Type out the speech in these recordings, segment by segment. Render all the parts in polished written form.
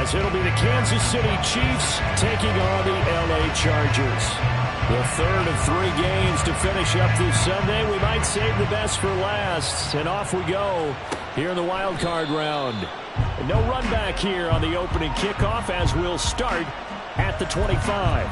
as it'll be the Kansas City Chiefs taking on the LA Chargers. The third of 3 games to finish up this Sunday. We might save the best for last. And off we go here in the wild card round. And no run back here on the opening kickoff as we'll start at the 25.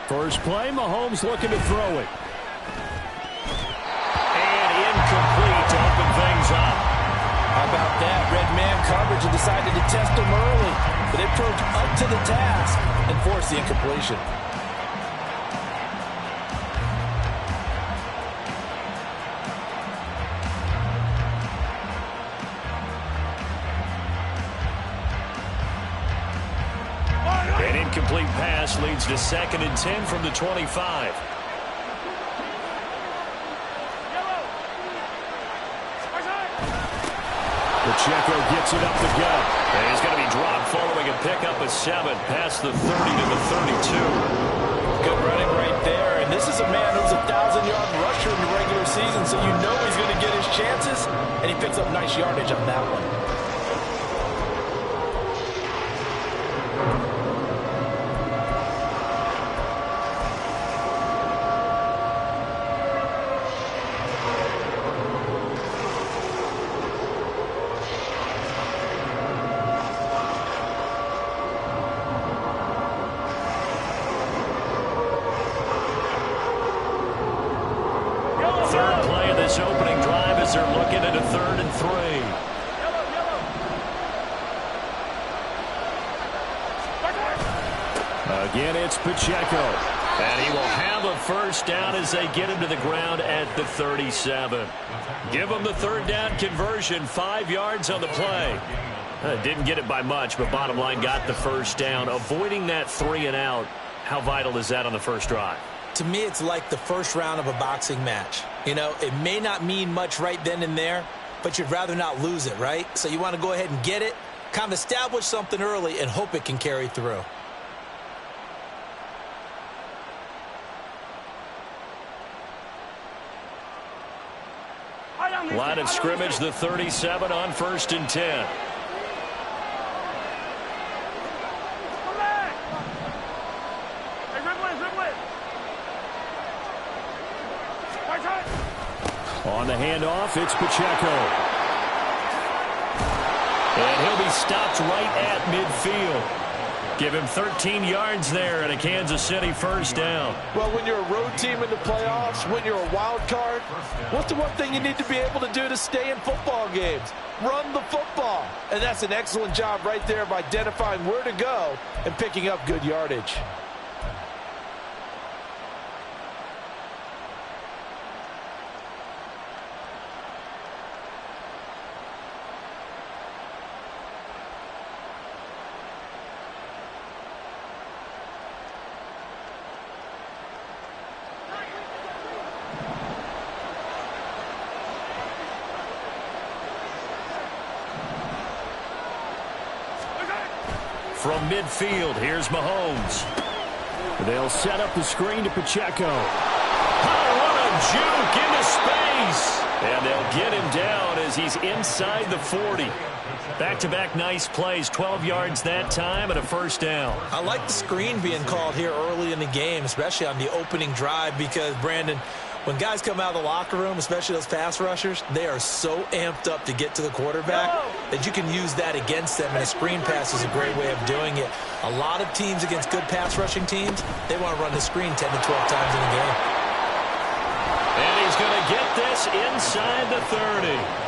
First play, Mahomes looking to throw it. And incomplete to open things up. How about that? Red man coverage and decided to test him early. But it proved up to the task and forced the incompletion. An incomplete pass leads to 2nd and 10 from the 25. Pacheco gets it up the gut. And he's going to be dropped following a pickup of 7 past the 30 to the 32. Good running right there. And this is a man who's a 1,000-yard rusher in the regular season, so you know he's going to get his chances. And he picks up nice yardage on that one. Third play of this opening drive as they're looking at a 3rd and 3. Again, it's Pacheco. And he will have a first down as they get him to the ground at the 37. Give him the 3rd down conversion, 5 yards on the play. Didn't get it by much, but bottom line got the first down. Avoiding that 3 and out, how vital is that on the first drive? To me, it's like the first round of a boxing match. You know, it may not mean much right then and there, but you'd rather not lose it, right? So you want to go ahead and get it, kind of establish something early, and hope it can carry through. Line of scrimmage, the 37 on 1st and 10. On the handoff, it's Pacheco. And he'll be stopped right at midfield. Give him 13 yards there and a Kansas City first down. Well, when you're a road team in the playoffs, when you're a wild card, what's the one thing you need to be able to do to stay in football games? Run the football. And that's an excellent job right there of identifying where to go and picking up good yardage. From midfield, here's Mahomes. They'll set up the screen to Pacheco. Oh, what a juke into space. And they'll get him down as he's inside the 40. Back-to-back nice plays, 12 yards that time and a first down. I like the screen being called here early in the game, especially on the opening drive, because, Brandon, when guys come out of the locker room, especially those pass rushers, they are so amped up to get to the quarterback that you can use that against them, and a screen pass is a great way of doing it. A lot of teams against good pass rushing teams, they want to run the screen 10 to 12 times in a game. And he's going to get this inside the 30.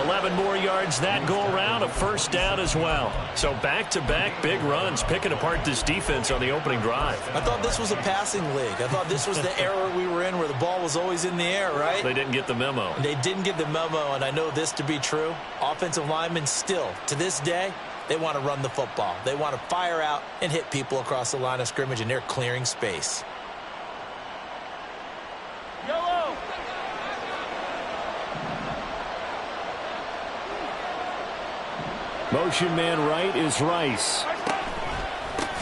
11 more yards that go around, a first down as well. So back-to-back big runs, picking apart this defense on the opening drive. I thought this was a passing league. I thought this was the era we were in where the ball was always in the air, right? They didn't get the memo. They didn't get the memo, and I know this to be true. Offensive linemen still, to this day, they want to run the football. They want to fire out and hit people across the line of scrimmage, and they're clearing space. Motion man right is Rice.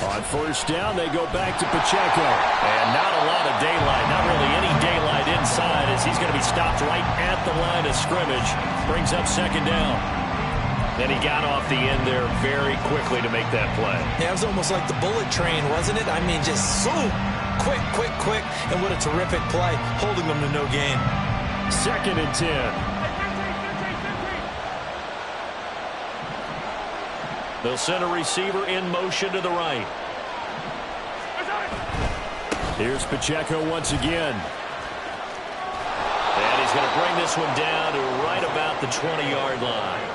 On first down, they go back to Pacheco. And not a lot of daylight, not really any daylight inside, as he's going to be stopped right at the line of scrimmage. Brings up second down. And he got off the end there very quickly to make that play. Yeah, it was almost like the bullet train, wasn't it? I mean, just zoom. Quick, quick, quick. And what a terrific play, holding them to no gain. 2nd and 10. They'll send a receiver in motion to the right. Here's Pacheco once again. And he's going to bring this one down to right about the 20-yard line.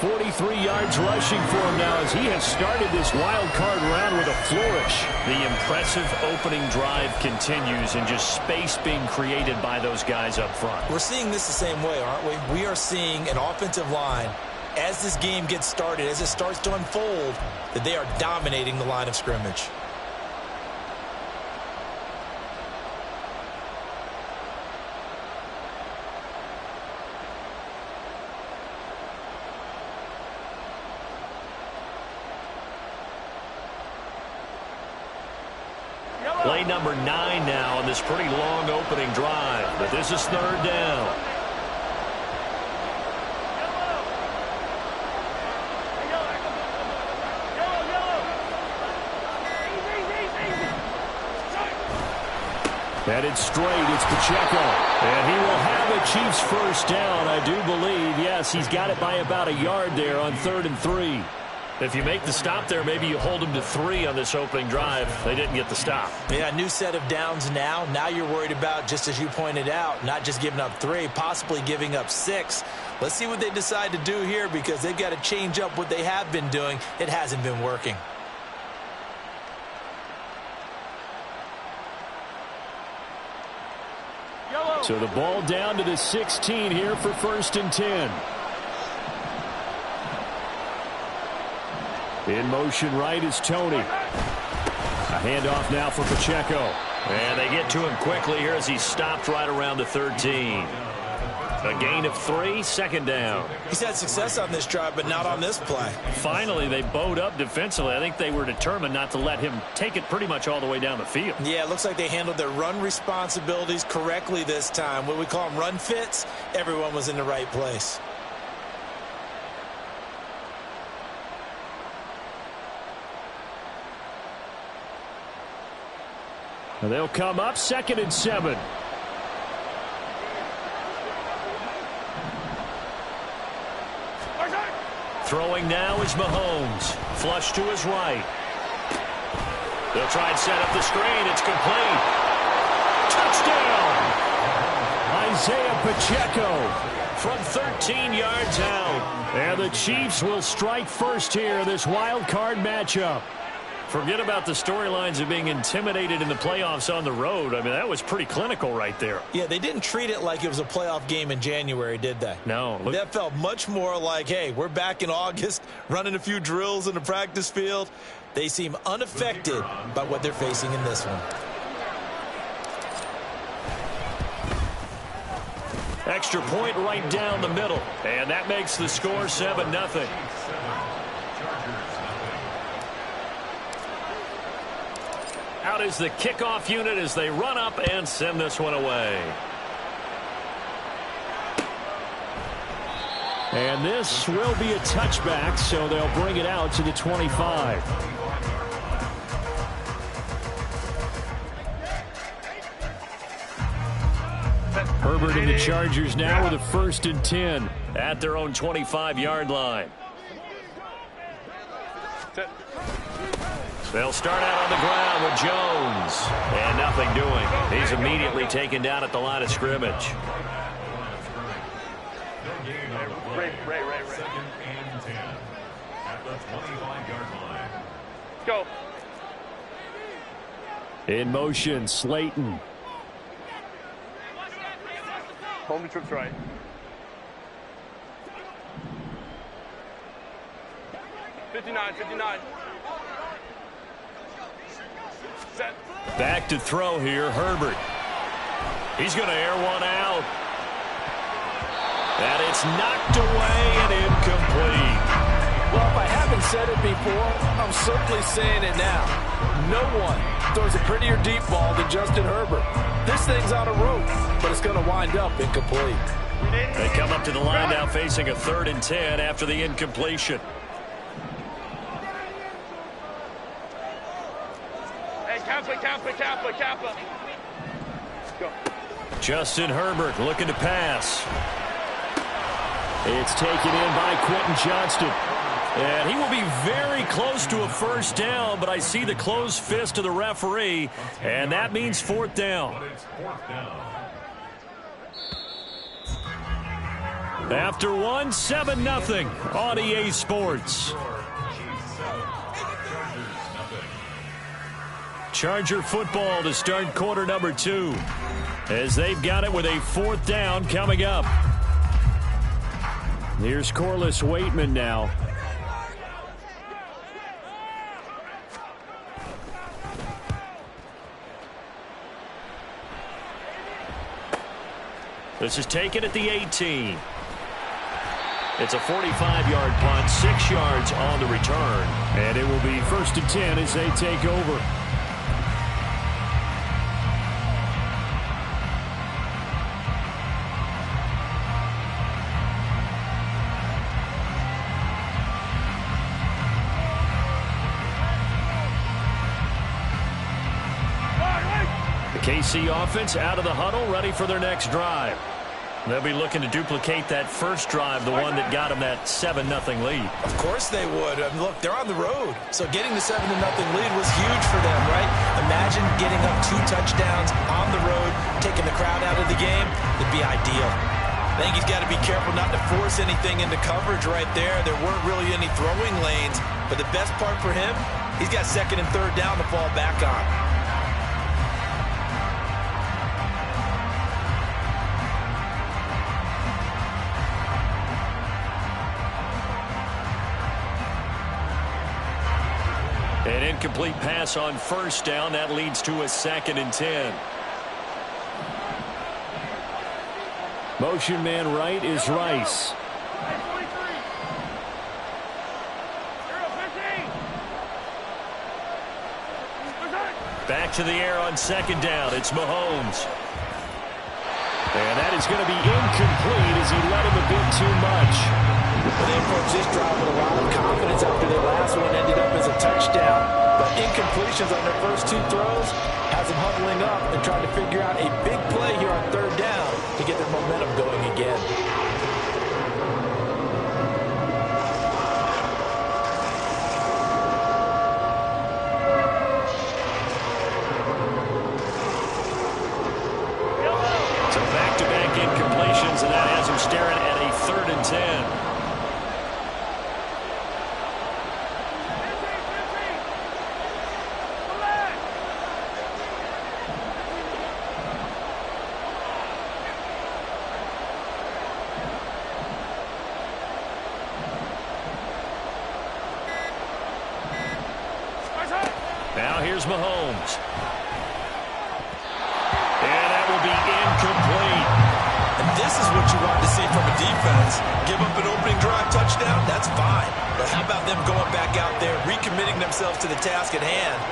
43 yards rushing for him now as he has started this wild card round with a flourish. The impressive opening drive continues, and just space being created by those guys up front. We're seeing this the same way, aren't we? We are seeing an offensive line, as this game gets started, as it starts to unfold, that they are dominating the line of scrimmage. Play number 9 now on this pretty long opening drive, but this is 3rd down. Headed straight, it's Pacheco. And he will have a Chiefs first down, I do believe. Yes, he's got it by about a yard there on 3rd and 3. If you make the stop there, maybe you hold them to 3 on this opening drive. They didn't get the stop. Yeah, new set of downs now. Now you're worried about, just as you pointed out, not just giving up 3, possibly giving up 6. Let's see what they decide to do here, because they've got to change up what they have been doing. It hasn't been working. So the ball down to the 16 here for 1st and 10. In motion right is Tony. A handoff now for Pacheco. And they get to him quickly here as he's stopped right around the 13. A gain of 3, 2nd down. He's had success on this drive, but not on this play. Finally, they bowed up defensively. I think they were determined not to let him take it pretty much all the way down the field. Yeah, it looks like they handled their run responsibilities correctly this time. What we call them run fits, everyone was in the right place. And they'll come up 2nd and 7. Throwing now is Mahomes. Flush to his right. They'll try and set up the screen. It's complete. Touchdown! Isaiah Pacheco from 13 yards out. And the Chiefs will strike first here, this wild card matchup. Forget about the storylines of being intimidated in the playoffs on the road. I mean, that was pretty clinical right there. Yeah, they didn't treat it like it was a playoff game in January, did they? No. That felt much more like, hey, we're back in August, running a few drills in the practice field. They seem unaffected by what they're facing in this one. Extra point right down the middle. And that makes the score 7-0. Out is the kickoff unit as they run up and send this one away. And this will be a touchback, so they'll bring it out to the 25. Herbert and the Chargers now with a 1st and 10 at their own 25-yard line. They'll start out on the ground with Jones. And nothing doing. He's immediately taken down at the line of scrimmage. Go. In motion, Slayton. Home trips right. '59. Set. Back to throw here, Herbert. He's going to air one out. And it's knocked away and incomplete. Well, if I said it before. I'm certainly saying it now. No one throws a prettier deep ball than Justin Herbert. This thing's on a rope, but it's going to wind up incomplete. They come up to the line now facing a 3rd and 10 after the incompletion. Hey, Kappa. Go. Justin Herbert looking to pass. It's taken in by Quentin Johnston. And he will be very close to a first down, but I see the closed fist of the referee, and that means 4th down. After 1, 7-0 on EA Sports. Charger football to start quarter number 2, as they've got it with a 4th down coming up. Here's Corliss Waitman now. This is taken at the 18. It's a 45-yard punt, 6 yards on the return. And it will be 1st and 10 as they take over. KC offense out of the huddle, ready for their next drive. They'll be looking to duplicate that first drive, the one that got them that 7-0 lead. Of course they would. I mean, look, they're on the road. So getting the 7-0 lead was huge for them, right? Imagine getting up 2 touchdowns on the road, taking the crowd out of the game. It'd be ideal. I think he's got to be careful not to force anything into coverage right there. There weren't really any throwing lanes. But the best part for him, he's got 2nd and 3rd down to fall back on. An incomplete pass on first down. That leads to a 2nd and 10. Motion man right is Rice. Back to the air on 2nd down. It's Mahomes. And that is going to be incomplete as he led him a bit too much. They approached this drive with a lot of confidence after their last one ended up as a touchdown. But incompletions on their first 2 throws has them huddling up and trying to figure out a big play here on 3rd down to get their momentum going again. So back-to-back incompletions, and that has him staring at a 3rd and 10. Now here's Mahomes. And that will be incomplete. And this is what you want to see from a defense. Give up an opening drive touchdown, that's fine. But how about them going back out there, recommitting themselves to the task at hand,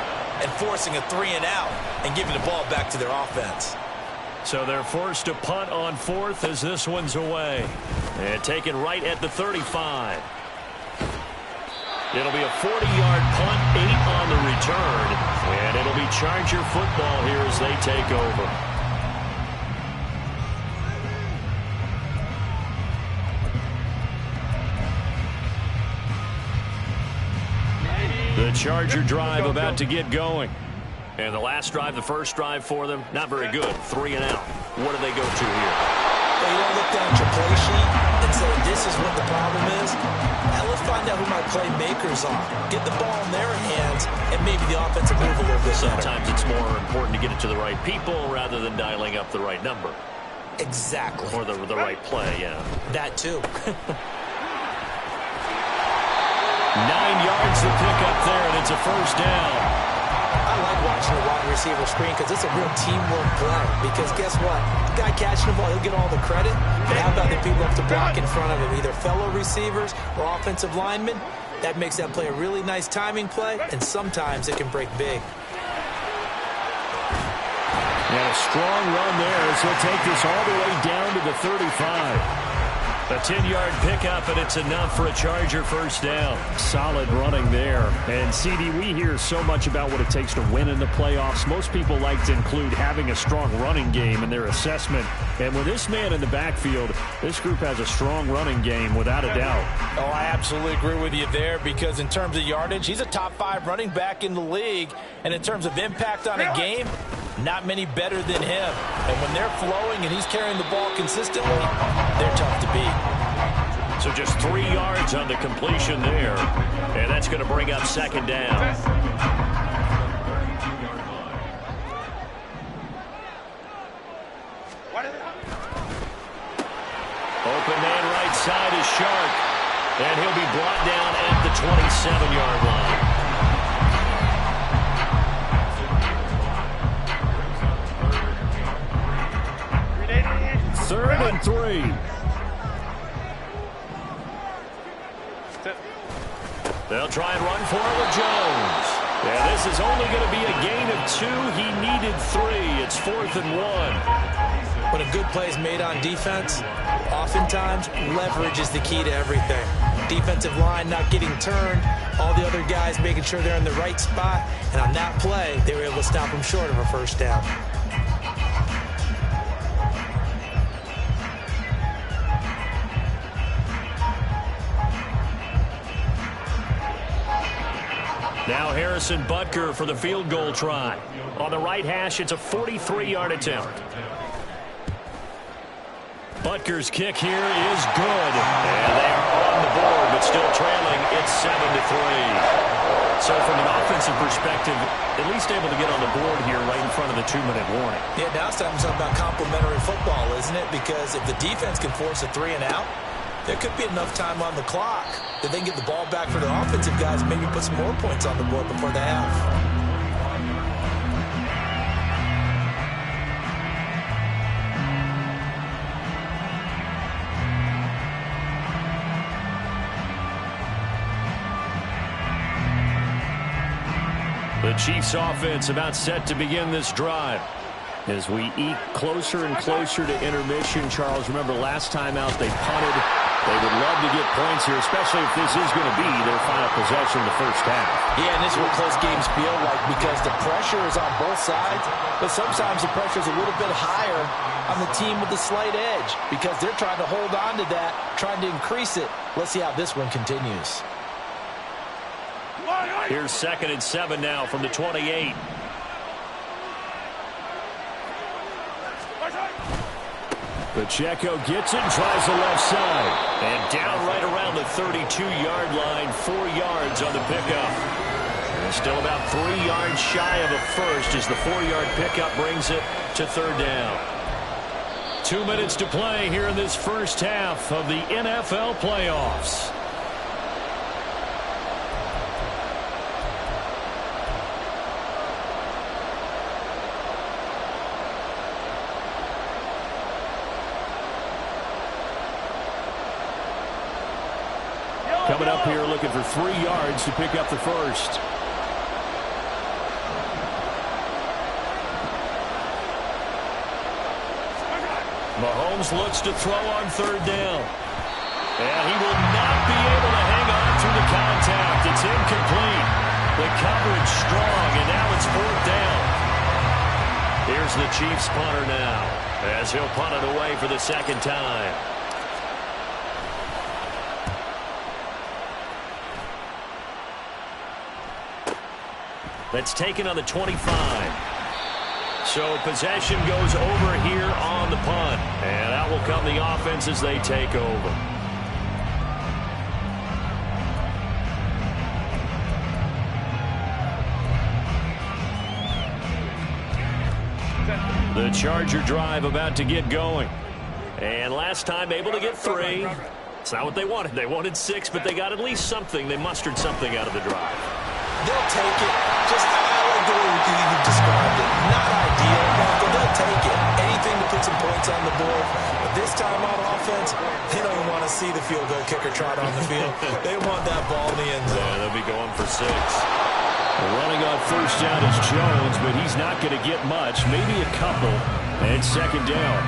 and forcing a 3 and out, and giving the ball back to their offense. So they're forced to punt on 4th as this one's away. And taken right at the 35. It'll be a 40-yard punt, 8 on the return. And it'll be Charger football here as they take over. The Charger drive about to get going. And the last drive, the first drive for them, not very good. 3 and out. What do they go to here? Well, you don't look down at your play sheet and say, this is what the problem is. Now let's find out who my playmakers are. Get the ball in their hands and maybe the offensive move a little bit better. Sometimes it's more important to get it to the right people rather than dialing up the right number. Exactly. Or the right play, yeah. That too. 9 yards to pick up there, and it's a first down. I like watching the wide receiver screen because it's a real teamwork play. Because guess what? The guy catching the ball, he'll get all the credit. But how about the people who have to block in front of him, either fellow receivers or offensive linemen? That makes that play a really nice timing play, and sometimes it can break big. And a strong run there as he'll take this all the way down to the 35. A 10-yard pickup, and it's enough for a Charger first down. Solid running there. And, CD, we hear so much about what it takes to win in the playoffs. Most people like to include having a strong running game in their assessment. And with this man in the backfield, this group has a strong running game without a doubt. Oh, I absolutely agree with you there because in terms of yardage, he's a top 5 running back in the league. And in terms of impact on a game, not many better than him. And when they're flowing and he's carrying the ball consistently, they're tough to beat. So just 3 yards on the completion there. And that's going to bring up second down. Open man right side is Shark. And he'll be brought down at the 27-yard line. 3rd and 3. They'll try and run for it with Jones. Yeah, this is only going to be a gain of 2. He needed 3. It's 4th and 1. When a good play is made on defense, oftentimes leverage is the key to everything. Defensive line not getting turned, all the other guys making sure they're in the right spot, and on that play, they were able to stop him short of a first down. Now Harrison Butker for the field goal try. On the right hash, it's a 43-yard attempt. Butker's kick here is good. And they are on the board, but still trailing. It's 7-3. So from an offensive perspective, at least able to get on the board here right in front of the 2-minute warning. Yeah, now it's time to talk about complementary football, isn't it? Because if the defense can force a 3 and out, there could be enough time on the clock that they can get the ball back for the offensive guys, maybe put some more points on the board before the half. The Chiefs offense about set to begin this drive. As we eke closer and closer to intermission, Charles, remember last time out they punted. They would love to get points here, especially if this is going to be their final possession of the first half. Yeah, and this is what close games feel like because the pressure is on both sides, but sometimes the pressure is a little bit higher on the team with the slight edge because they're trying to hold on to that, trying to increase it. Let's see how this one continues. Here's 2nd and 7 now from the 28. Pacheco gets it and tries the left side. And down right around the 32-yard line, 4 yards on the pickup. And still about 3 yards shy of a first as the 4-yard pickup brings it to 3rd down. 2 minutes to play here in this first half of the NFL playoffs. Coming up here looking for 3 yards to pick up the first. Mahomes looks to throw on 3rd down. And he will not be able to hang on through the contact. It's incomplete. The coverage strong, and now it's 4th down. Here's the Chiefs punter now as he'll punt it away for the 2nd time. That's taken on the 25. So possession goes over here on the punt. And out will come the offense as they take over. The Charger drive about to get going. And last time able to get 3. It's not what they wanted. They wanted 6, but they got at least something. They mustered something out of the drive. They'll take it. Just I like the way you described it. Not ideal, but they'll take it. Anything to put put some points on the board. But this time on offense, they don't even want to see the field goal kicker trot on the field. They want that ball in the end zone. Yeah, they'll be going for 6. Running on first down is Jones, but he's not going to get much, maybe a couple, and second down.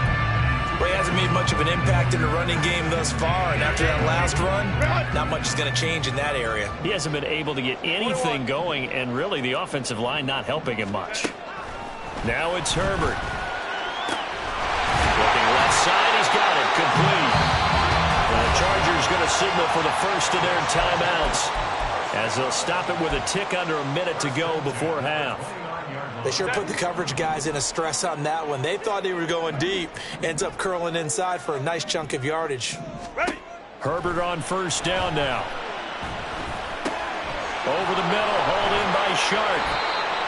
Well, he hasn't made much of an impact in the running game thus far, and after that last run, not much is going to change in that area. He hasn't been able to get anything going, and really the offensive line not helping him much. Now it's Herbert. Looking left side, he's got it, complete. And the Chargers going to signal for the first of their timeouts, as they'll stop it with a tick under a minute to go before half. They sure put the coverage guys in a stress on that one. They thought they were going deep. Ends up curling inside for a nice chunk of yardage. Ready. Herbert on first down now. Over the middle, hauled in by Sharp.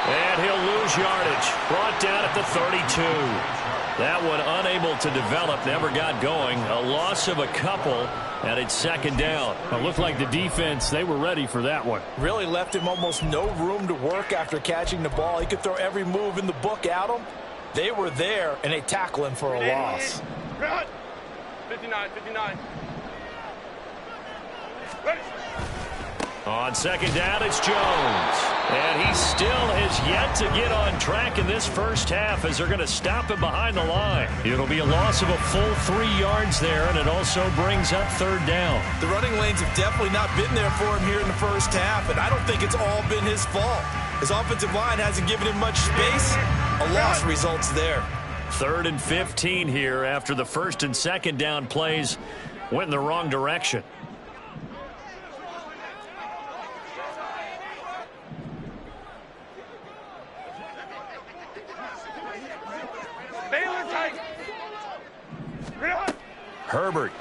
And he'll lose yardage. Brought down at the 32. That one unable to develop, never got going. A loss of a couple, and it's second down. It looked like the defense, they were ready for that one. Really left him almost no room to work after catching the ball. He could throw every move in the book at him. They were there, and they tackle him for a loss. 59, 59. Ready. On second down, it's Jones. And he still has yet to get on track in this first half as they're going to stop him behind the line. It'll be a loss of a full 3 yards there, and it also brings up third down. The running lanes have definitely not been there for him here in the first half, and I don't think it's all been his fault. His offensive line hasn't given him much space. A loss results there. 3rd and 15 here after the first and second down plays went in the wrong direction. Herbert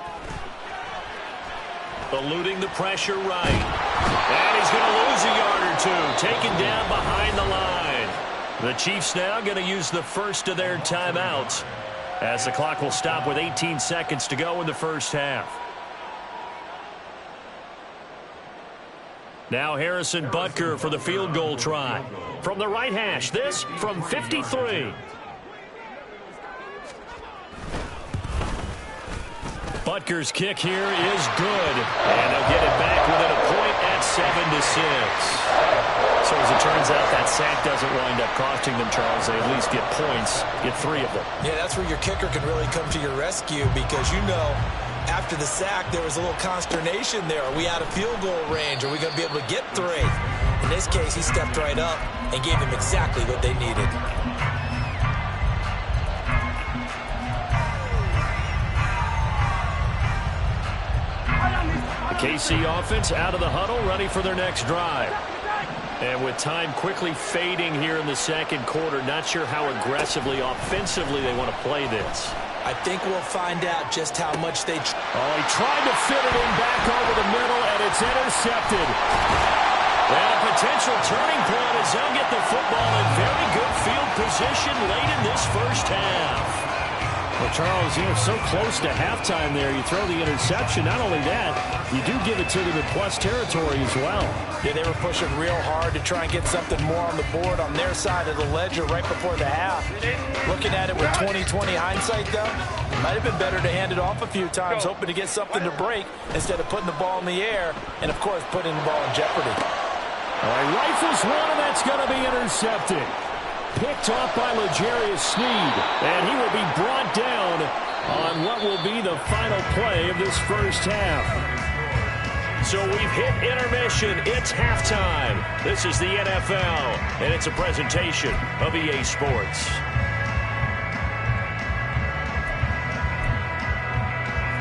eluding the pressure right. And he's going to lose a yard or two. Taken down behind the line. The Chiefs now going to use the first of their timeouts as the clock will stop with 18 seconds to go in the first half. Now Harrison Butker for the field goal try. From the right hash, this from 53. Butker's kick here is good. And they'll get it back within a point at 7-6. So as it turns out, that sack doesn't wind up costing them, Charles. They at least get points, get 3 of them. Yeah, that's where your kicker can really come to your rescue because, you know, after the sack, there was a little consternation there. Are we out of field goal range? Are we going to be able to get 3? In this case, he stepped right up and gave them exactly what they needed. The KC offense out of the huddle, ready for their next drive. And with time quickly fading here in the second quarter, not sure how aggressively, offensively they want to play this. I think we'll find out just how much they... he tried to fit it in back over the middle, and it's intercepted. And a potential turning point as they'll get the football in very good field position late in this first half. Well, Charles, so close to halftime there. You throw the interception. Not only that, you do give it to them in plus territory as well. Yeah, they were pushing real hard to try and get something more on the board on their side of the ledger right before the half. Looking at it with 20/20 hindsight, though, it might have been better to hand it off a few times, hoping to get something to break instead of putting the ball in the air and, of course, putting the ball in jeopardy. He rifles one, and that's going to be intercepted. Picked off by L'Jarius Sneed, and he will be brought down on what will be the final play of this first half. So we've hit intermission. It's halftime. This is the NFL, and it's a presentation of EA Sports.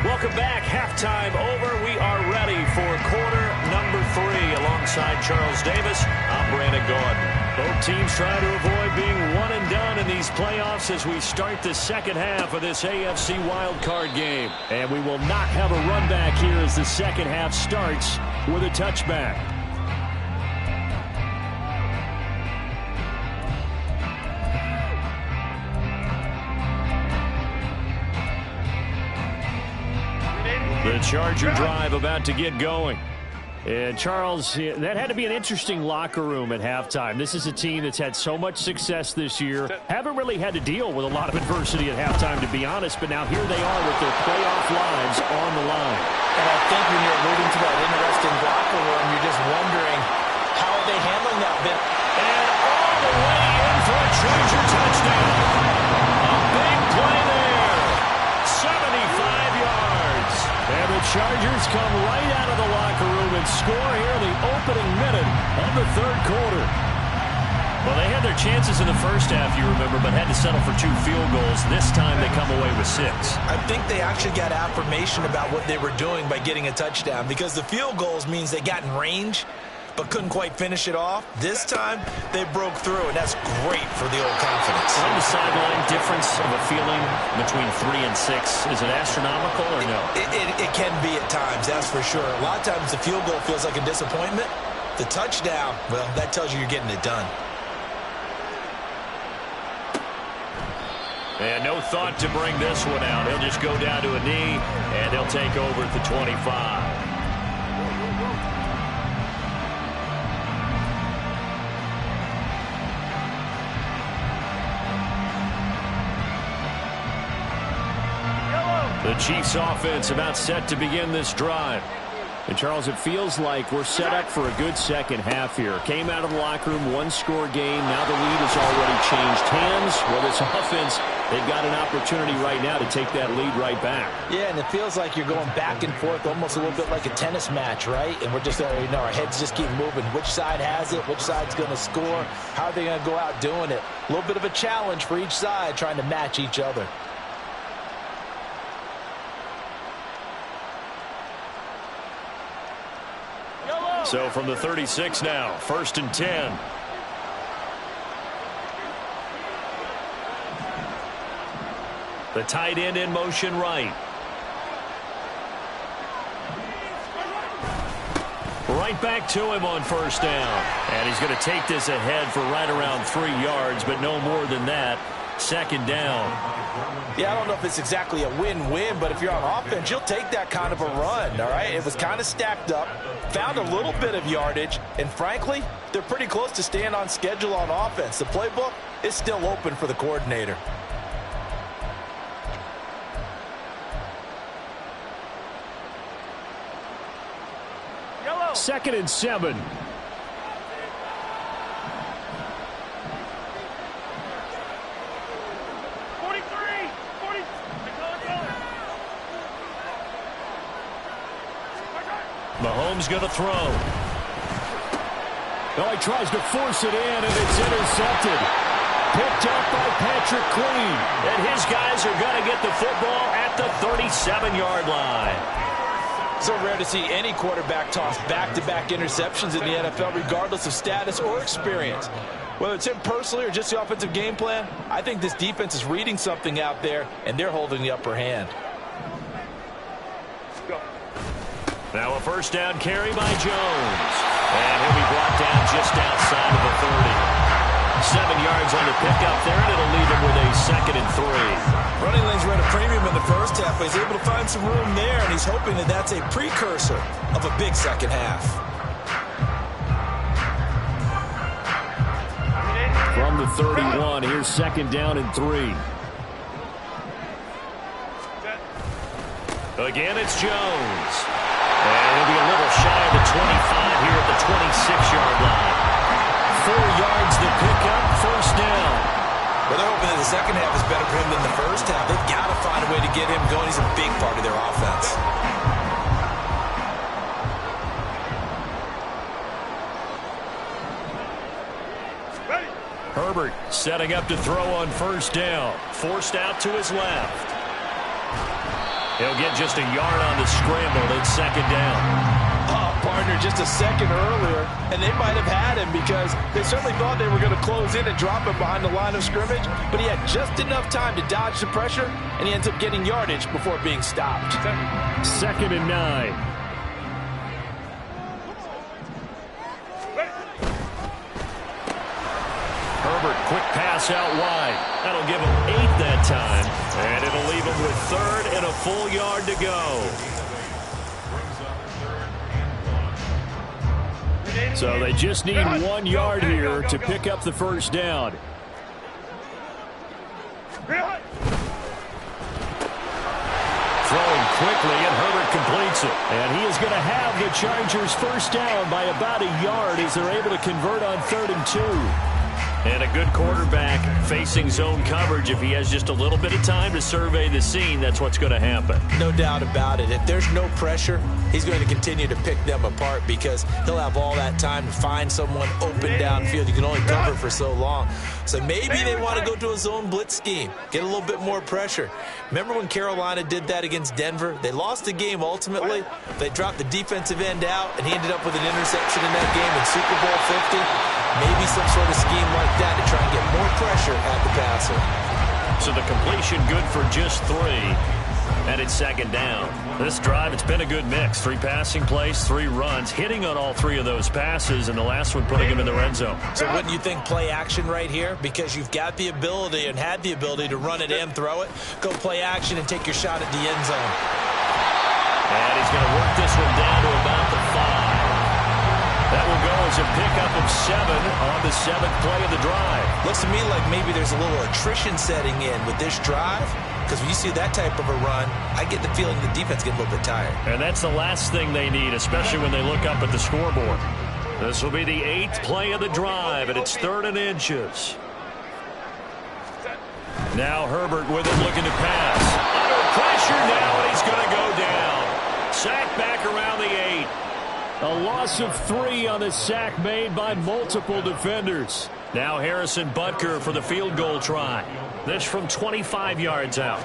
Welcome back. Halftime over. We are ready for quarter number 3. Alongside Charles Davis, I'm Brandon Gordon. Both teams try to avoid being one and done in these playoffs as we start the second half of this AFC wildcard game. And we will not have a run back here as the second half starts with a touchback. The Charger drive about to get going. And, Charles, that had to be an interesting locker room at halftime. This is a team that's had so much success this year. Haven't really had to deal with a lot of adversity at halftime, to be honest. But now here they are with their playoff lives on the line. And I think when you're alluding to that interesting locker room, you're just wondering, how are they handling that bit? And all the way in for a Treasure touchdown. A big play there. 75 yards. And the Chargers come right out of the locker room and score here in the opening minute of the third quarter. Well, they had their chances in the first half, you remember, but had to settle for 2 field goals. This time they come away with 6. I think they actually got affirmation about what they were doing by getting a touchdown, because the field goals means they got in range but couldn't quite finish it off. This time they broke through, and that's great for the old confidence. On the sideline, difference of a feeling between 3 and 6, is it astronomical or no? It can be at times, that's for sure. A lot of times the field goal feels like a disappointment. The touchdown, well, that tells you you're getting it done. And no thought to bring this one out. He'll just go down to a knee, and they'll take over at the 25. The Chiefs offense about set to begin this drive. And, Charles, it feels like we're set up for a good second half here. Came out of the locker room, 1-score game. Now the lead has already changed hands. Well, this offense, they've got an opportunity right now to take that lead right back. Yeah, and it feels like you're going back and forth, almost a little bit like a tennis match, right? And we're just, our heads just keep moving. Which side has it? Which side's going to score? How are they going to go out doing it? A little bit of a challenge for each side, trying to match each other. So from the 36 now, 1st and 10. The tight end in motion right. Right back to him on 1st down. And he's going to take this ahead for right around 3 yards, but no more than that. 2nd down. Yeah, I don't know if it's exactly a win-win, but if you're on offense, you'll take that kind of a run, all right? It was kind of stacked up, found a little bit of yardage, and frankly, they're pretty close to staying on schedule on offense. The playbook is still open for the coordinator. Yellow. 2nd and 7. Mahomes going to throw. Oh, he tries to force it in, and it's intercepted. Picked up by Patrick Queen. And his guys are going to get the football at the 37-yard line. So rare to see any quarterback toss back-to-back interceptions in the NFL, regardless of status or experience. Whether it's him personally or just the offensive game plan, I think this defense is reading something out there, and they're holding the upper hand. Now a 1st down carry by Jones. And he'll be brought down just outside of the 30. 7 yards on the pickup there, and it'll leave him with a 2nd and 3. Running lanes were at a premium in the first half, but he's able to find some room there, and he's hoping that that's a precursor of a big second half. From the 31, here's 2nd down and 3. Again, it's Jones. And he'll be a little shy of the 25 here at the 26-yard line. 4 yards to pick up, 1st down. Well, they're hoping that the second half is better for him than the first half. They've got to find a way to get him going. He's a big part of their offense. Herbert setting up to throw on 1st down. Forced out to his left. He'll get just a yard on the scramble. It's 2nd down. Oh, partner, just a second earlier, and they might have had him because they certainly thought they were going to close in and drop him behind the line of scrimmage, but he had just enough time to dodge the pressure, and he ends up getting yardage before being stopped. 2nd and 9. Herbert, quick pass out wide. That'll give him 8 that time. And it'll leave him with 3rd and a full yard to go. So they just need 1 yard here to pick up the first down. Throwing quickly, and Herbert completes it. And he is going to have the Chargers first down by about a yard as they're able to convert on 3rd and 2. And a good quarterback facing zone coverage. If he has just a little bit of time to survey the scene, that's what's going to happen. No doubt about it. If there's no pressure, he's going to continue to pick them apart because he'll have all that time to find someone open downfield. You can only cover for so long. So maybe they want to go to a zone blitz scheme, get a little bit more pressure. Remember when Carolina did that against Denver? They lost the game ultimately. They dropped the defensive end out, and he ended up with an interception in that game in Super Bowl 50. Maybe some sort of scheme like that to try and get more pressure at the passer. So the completion good for just 3. And it's 2nd down. This drive, it's been a good mix. 3 passing plays, 3 runs, hitting on all 3 of those passes, and the last one putting him in the red zone. So wouldn't you think play action right here? Because you've got the ability and had the ability to run it and throw it. Go play action and take your shot at the end zone. And he's going to work this one down to about the 5. That will go as a pickup of 7 on the 7th play of the drive. Looks to me like maybe there's a little attrition setting in with this drive, because when you see that type of a run, I get the feeling the defense gets a little bit tired. And that's the last thing they need, especially when they look up at the scoreboard. This will be the 8th play of the drive, and it's 3rd and inches. Now Herbert with it looking to pass. Under pressure now, and he's going to go down. Sacked back around the 8. A loss of 3 on the sack made by multiple defenders. Now Harrison Butker for the field goal try. This from 25 yards out.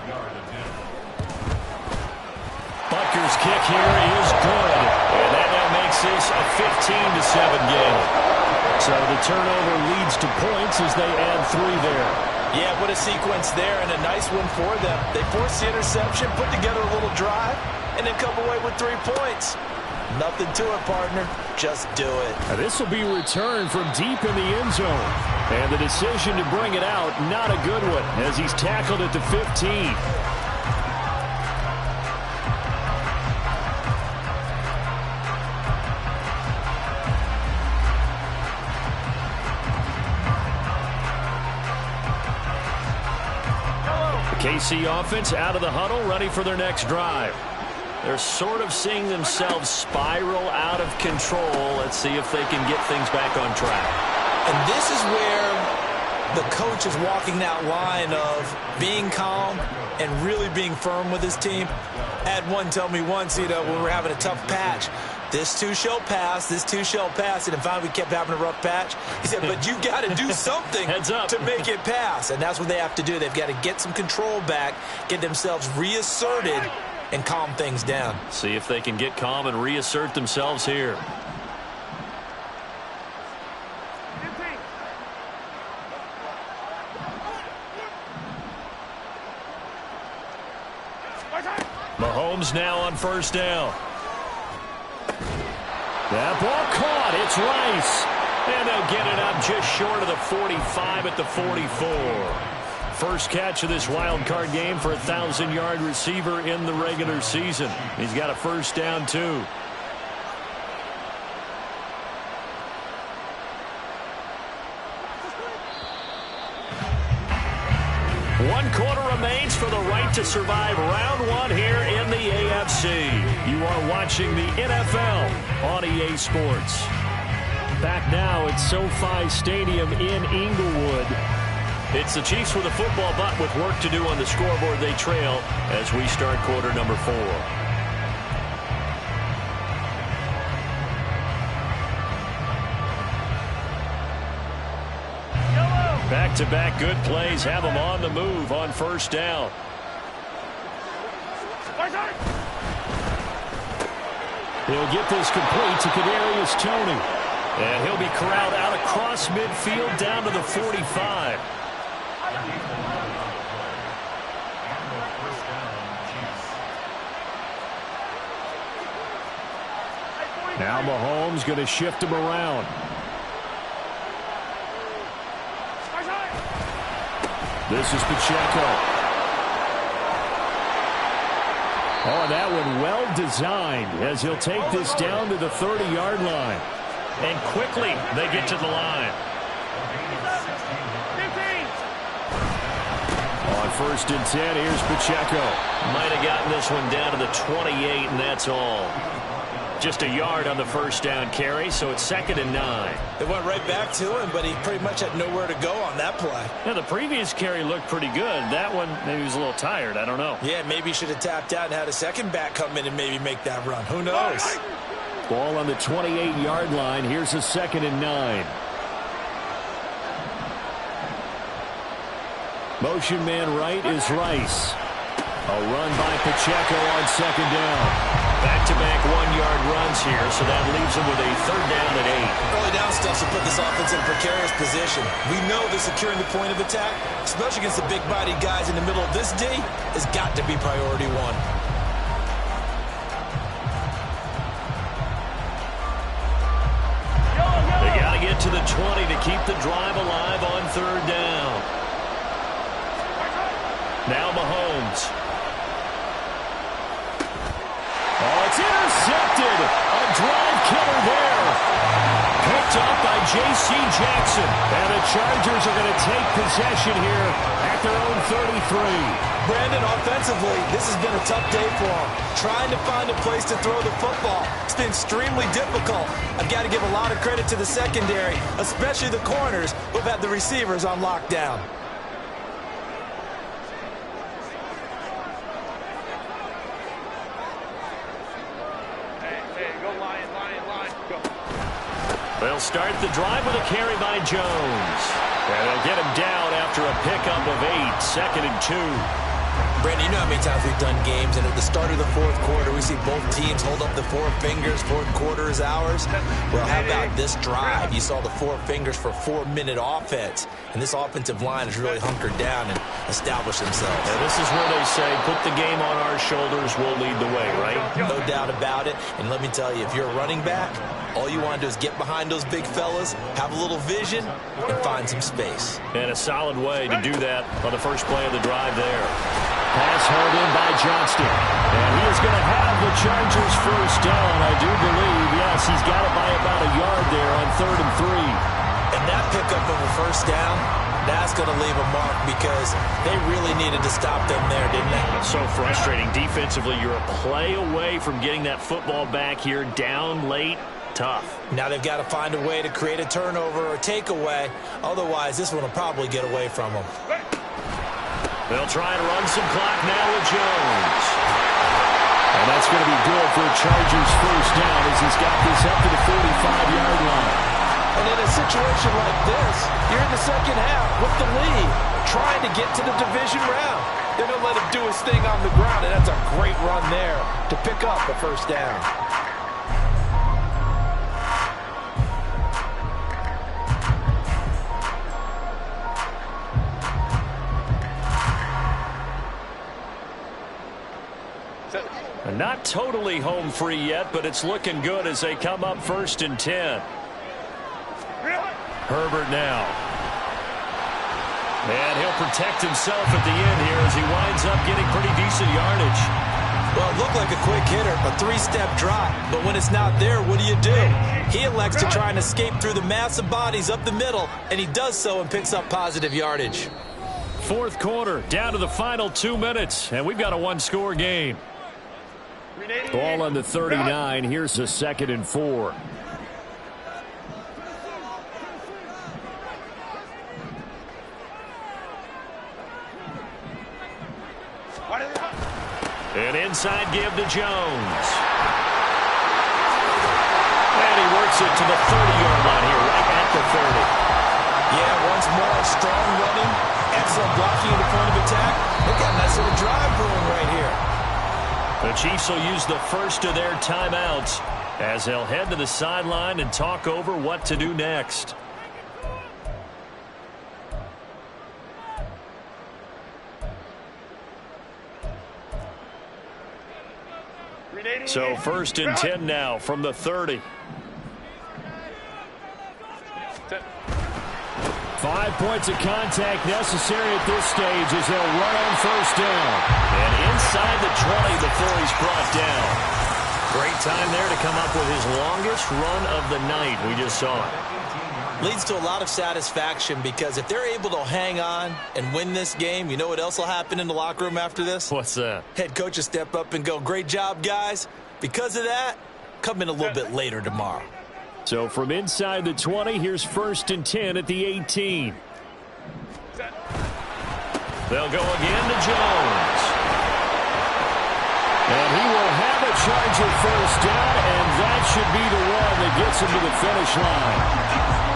Butker's kick here is good. And that now makes this a 15-7 game. So the turnover leads to points as they add 3 there. Yeah, what a sequence there, and a nice one for them. They forced the interception, put together a little drive, and then come away with 3 points. Nothing to it, partner. Just do it. This will be returned from deep in the end zone. And the decision to bring it out, not a good one, as he's tackled at the 15. The KC offense out of the huddle, ready for their next drive. They're sort of seeing themselves spiral out of control. Let's see if they can get things back on track. And this is where the coach is walking that line of being calm and really being firm with his team. I had one tell me once, when we were having a tough patch, this too shall pass, this too shall pass. And finally we kept having a rough patch. He said, but you got to do something to make it pass. And that's what they have to do. They've got to get some control back, get themselves reasserted, and calm things down. See if they can get calm and reassert themselves here. Mahomes now on first down. That ball caught. It's Rice. And they'll get it up just short of the 45 at the 44. First catch of this wild card game for a 1,000-yard receiver in the regular season. He's got a first down, too. One quarter remains for the right to survive round 1 here in the AFC. You are watching the NFL on EA Sports. Back now at SoFi Stadium in Inglewood. It's the Chiefs with a football, but with work to do on the scoreboard, they trail as we start quarter number 4. Back-to-back good plays have them on the move on first down. He'll get this complete to Kadarius Toney. And he'll be corralled out across midfield down to the 45. Now Mahomes going to shift him around. This is Pacheco. Oh, and that one well designed as he'll take this down to the 30-yard line. And quickly they get to the line. On 1st and 10, here's Pacheco. Might have gotten this one down to the 28, and that's all. Just a yard on the first down carry, so it's 2nd and 9. They went right back to him, but he pretty much had nowhere to go on that play. Yeah, the previous carry looked pretty good. That one, maybe he was a little tired. I don't know. Yeah, maybe he should have tapped out and had a second back come in and maybe make that run. Who knows? Ball on the 28-yard line. Here's a 2nd and 9. Motion man right is Rice. A run by Pacheco on 2nd down. Back-to-back 1-yard runs here, so that leaves them with a 3rd down and 8. Early down stuff to put this offense in a precarious position. We know that securing the point of attack, especially against the big-bodied guys in the middle of this D, has got to be priority one. They got to get to the 20 to keep the drive alive on 3rd down. Now Mahomes. Oh, it's intercepted. A drive killer there. Picked up by J.C. Jackson. And the Chargers are going to take possession here at their own 33. Brandon, offensively, this has been a tough day for him. Trying to find a place to throw the football. It's been extremely difficult. I've got to give a lot of credit to the secondary, especially the corners who've had the receivers on lockdown. They'll start the drive with a carry by Jones. And they'll get him down after a pickup of 8, 2nd and 2. Brandon, you know how many times we've done games, and at the start of the 4th quarter, we see both teams hold up the 4 fingers, 4th quarter is ours. Well, how about this drive? You saw the 4 fingers for 4-minute offense, and this offensive line has really hunkered down and established themselves. And this is where they say, put the game on our shoulders, we'll lead the way, right? No doubt about it, and let me tell you, if you're a running back, all you want to do is get behind those big fellas, have a little vision, and find some space. And a solid way to do that on the first play of the drive there. Pass hauled in by Johnston. And he is going to have the Chargers first down, I do believe. Yes, he's got it by about a yard there on 3rd and 3. And that pickup of a first down, that's going to leave a mark because they really needed to stop them there, didn't they? So frustrating. Defensively, you're a play away from getting that football back here down late. Tough. Now they've got to find a way to create a turnover or takeaway. Otherwise, this one will probably get away from them. They'll try to run some clock now with Jones. And that's going to be good for a Chargers first down as he's got this up to the 45-yard line. And in a situation like this, you're in the second half with the lead, trying to get to the division round. They're going to let him do his thing on the ground, and that's a great run there to pick up a first down. Not totally home free yet, but it's looking good as they come up 1st and 10. Herbert now. And he'll protect himself at the end here as he winds up getting pretty decent yardage. Well, it looked like a quick hitter, a 3-step drop. But when it's not there, what do? He elects to try and escape through the massive bodies up the middle, and he does so and picks up positive yardage. 4th quarter, down to the final 2 minutes, and we've got a 1-score game. Ball on the 39. Here's a 2nd and 4. An inside give to Jones. And he works it to the 30-yard line here, right at the 30. Yeah, once more, strong running, excellent blocking in the point of attack. They've got a nice little drive brewing right here. The Chiefs will use the first of their timeouts as they'll head to the sideline and talk over what to do next. So 1st and 10 now from the 30. 5 points of contact necessary at this stage as they'll run on first down. And inside the 20 before he's brought down. Great time there to come up with his longest run of the night. We just saw it. Leads to a lot of satisfaction because if they're able to hang on and win this game, you know what else will happen in the locker room after this? What's that? Head coach will step up and go, great job, guys. Because of that, come in a little bit later tomorrow. So from inside the 20, here's 1st and 10 at the 18. They'll go again to Jones. And he will have a Charger first down, and that should be the one that gets him to the finish line.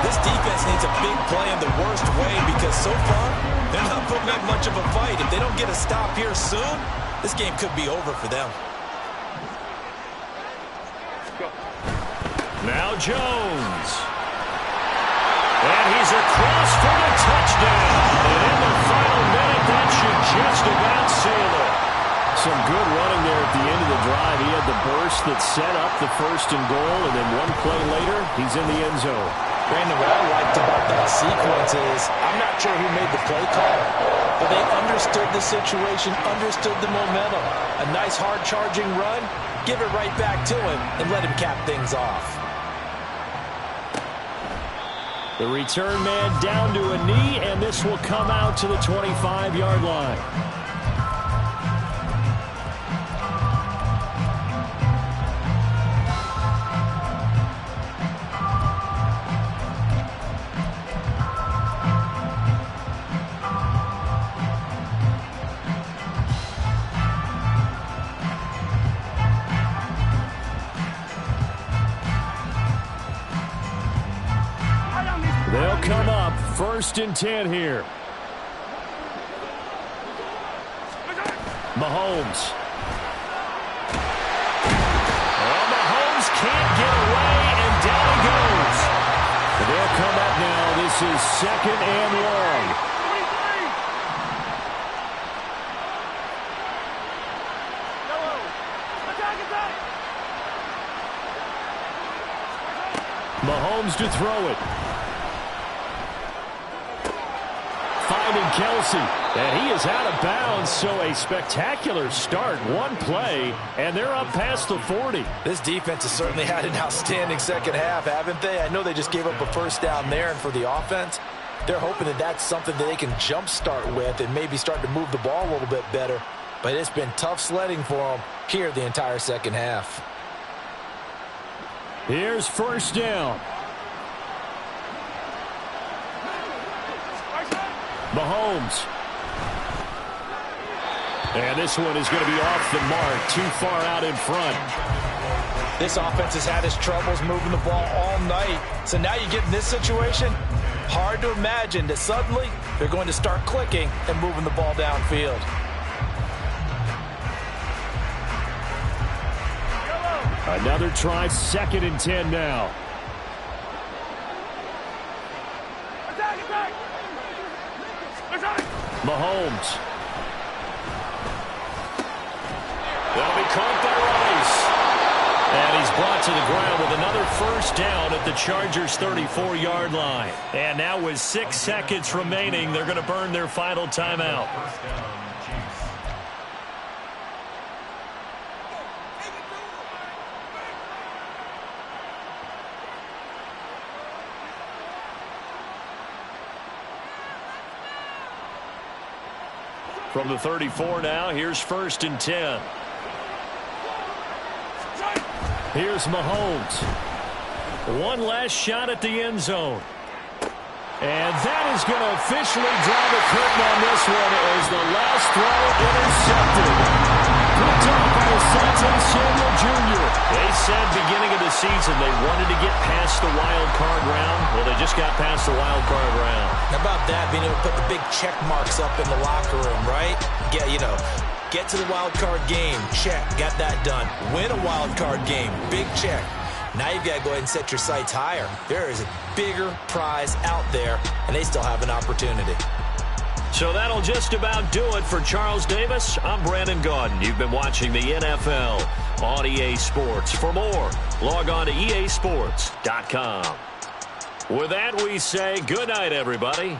This defense needs a big play in the worst way because so far, they're not putting up much of a fight. If they don't get a stop here soon, this game could be over for them. Now Jones. And he's across for the touchdown. And in the final minute, that should just about seal it. Some good running there at the end of the drive. He had the burst that set up the 1st and goal, and then one play later, he's in the end zone. Brandon, what I liked about that sequence is I'm not sure who made the play call, but they understood the situation, understood the momentum. A nice hard-charging run, give it right back to him, and let him cap things off. The return man down to a knee, and this will come out to the 25-yard line. They'll come up 1st and 10 here. Mahomes. Well, Mahomes can't get away, and down he goes. They'll come up now. This is 2nd and long. Mahomes to throw it. Finding Kelsey, and he is out of bounds, so a spectacular start. One play, and they're up past the 40. This defense has certainly had an outstanding second half, haven't they? I know they just gave up a first down there, and for the offense, they're hoping that that's something that they can jumpstart with and maybe start to move the ball a little bit better. But it's been tough sledding for them here the entire second half. Here's 1st down. Mahomes. And this one is going to be off the mark, too far out in front. This offense has had its troubles moving the ball all night. So now you get in this situation, hard to imagine that suddenly they're going to start clicking and moving the ball downfield. Another try, 2nd and 10 now. Mahomes. That'll be caught by Rice. And he's brought to the ground with another 1st down at the Chargers' 34-yard line. And now with 6 seconds remaining, they're going to burn their final timeout. From the 34 now, here's 1st and 10. Here's Mahomes. One last shot at the end zone. And that is going to officially draw the curtain on this one as the last throw intercepted. Picked up by Asante Samuel Jr. They said beginning of the season they wanted to get past the wild card round. Well, they just got past the wild card round. How about that, being able to put the big check marks up in the locker room, right? Get to the wild card game, check, got that done. Win a wild card game, big check. Now you've got to go ahead and set your sights higher. There is a bigger prize out there, and they still have an opportunity. So that'll just about do it for Charles Davis. I'm Brandon Gaudin. You've been watching the NFL on EA Sports. For more, log on to easports.com. With that, we say good night, everybody.